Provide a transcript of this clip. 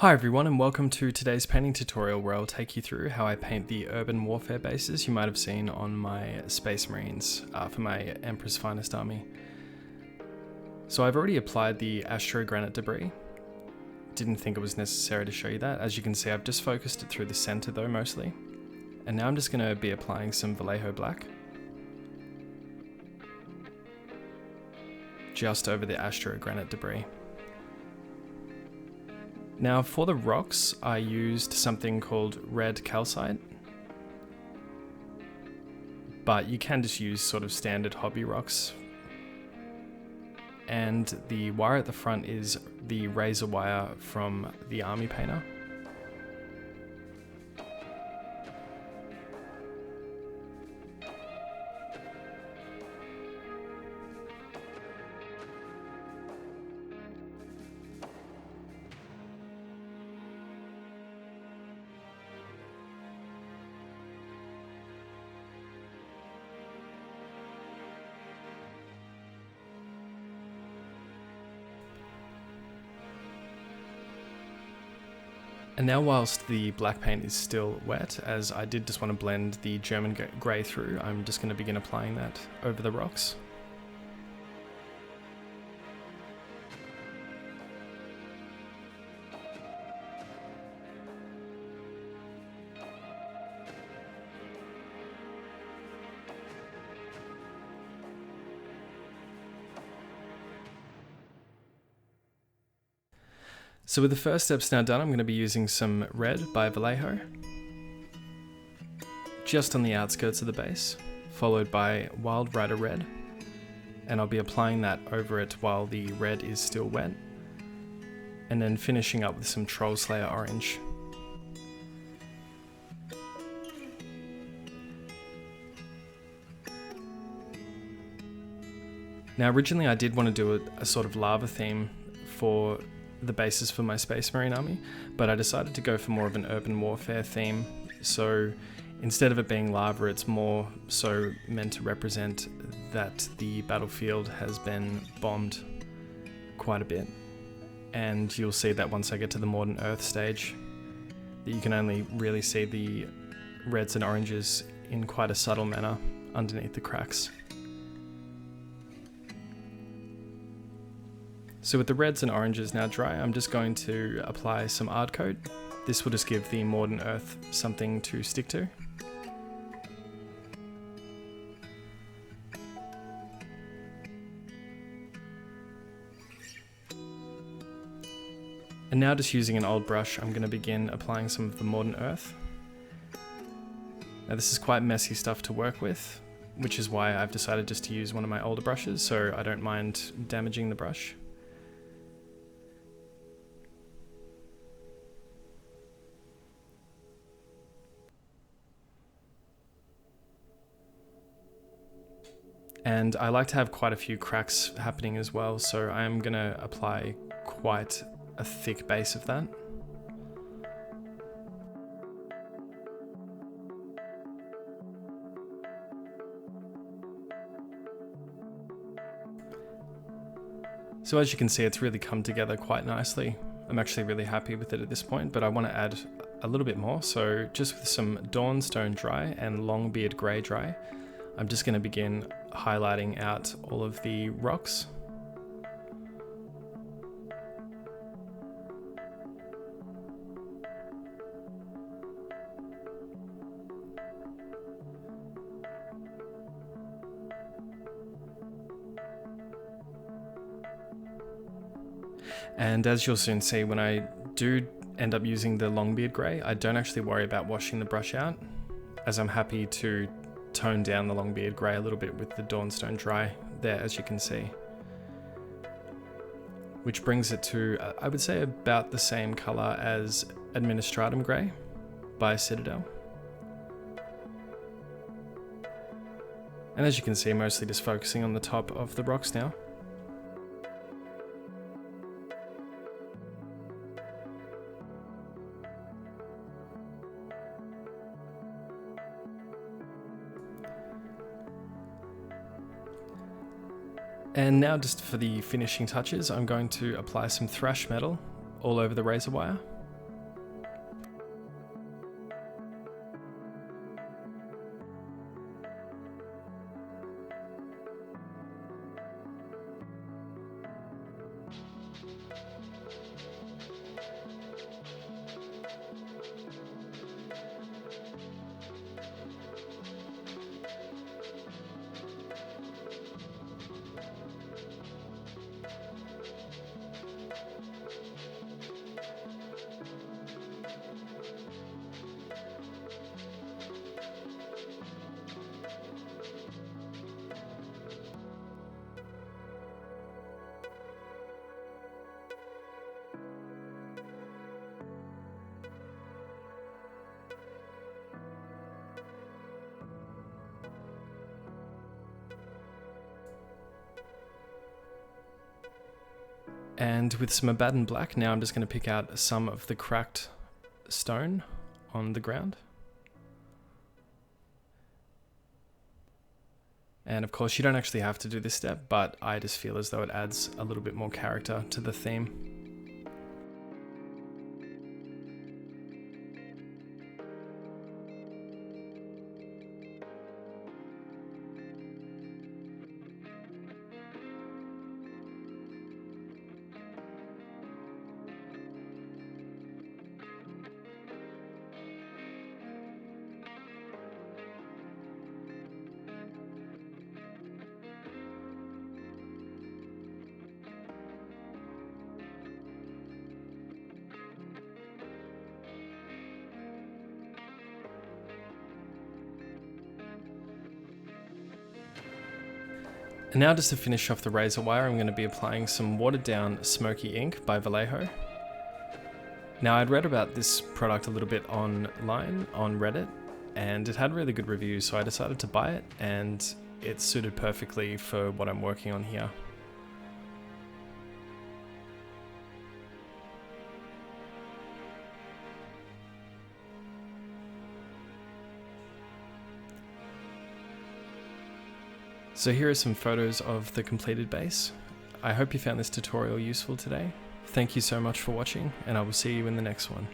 Hi everyone and welcome to today's painting tutorial where I'll take you through how I paint the urban warfare bases you might have seen on my Space Marines for my Emperor's Finest Army. So I've already applied the astrogranite debris. Didn't think it was necessary to show you that. As you can see, I've just focused it through the center though mostly. And now I'm just going to be applying some Vallejo black just over the astrogranite debris. Now for the rocks, I used something called red calcite, but you can just use sort of standard hobby rocks. And the wire at the front is the razor wire from the army painter. And now whilst the black paint is still wet, as I did just want to blend the German grey through, I'm just going to begin applying that over the rocks. So with the first steps now done, I'm going to be using some red by Vallejo, just on the outskirts of the base, followed by Wild Rider red, and I'll be applying that over it while the red is still wet, and then finishing up with some Troll Slayer orange. Now originally I did want to do a sort of lava theme for the basis for my Space Marine army, but I decided to go for more of an urban warfare theme. So instead of it being lava, it's more so meant to represent that the battlefield has been bombed quite a bit. And you'll see that once I get to the Modern Earth stage, that you can only really see the reds and oranges in quite a subtle manner underneath the cracks. So with the reds and oranges now dry, I'm just going to apply some Ard Coat. This will just give the Modern Earth something to stick to. And now just using an old brush, I'm going to begin applying some of the Modern Earth. Now this is quite messy stuff to work with, which is why I've decided just to use one of my older brushes, so I don't mind damaging the brush. And I like to have quite a few cracks happening as well, so I am going to apply quite a thick base of that. So as you can see, it's really come together quite nicely. I'm actually really happy with it at this point, but I want to add a little bit more. So just with some Dawnstone Dry and Longbeard Grey Dry, I'm just going to begin highlighting out all of the rocks. And as you'll soon see, when I do end up using the Longbeard Grey, I don't actually worry about washing the brush out, as I'm happy to tone down the Longbeard Grey a little bit with the Dawnstone Dry there, as you can see. Which brings it to, I would say, about the same colour as Administratum Grey by Citadel. And as you can see, mostly just focusing on the top of the rocks now. And now just for the finishing touches, I'm going to apply some thrash metal all over the razor wire, And with some Abaddon Black, now I'm just going to pick out some of the cracked stone on the ground. And of course, you don't actually have to do this step, but I just feel as though it adds a little bit more character to the theme. And now just to finish off the razor wire, I'm going to be applying some watered down smoky ink by Vallejo. Now I'd read about this product a little bit online on Reddit, and it had really good reviews, so I decided to buy it, and it suited perfectly for what I'm working on here. So here are some photos of the completed base. I hope you found this tutorial useful today. Thank you so much for watching, and I will see you in the next one.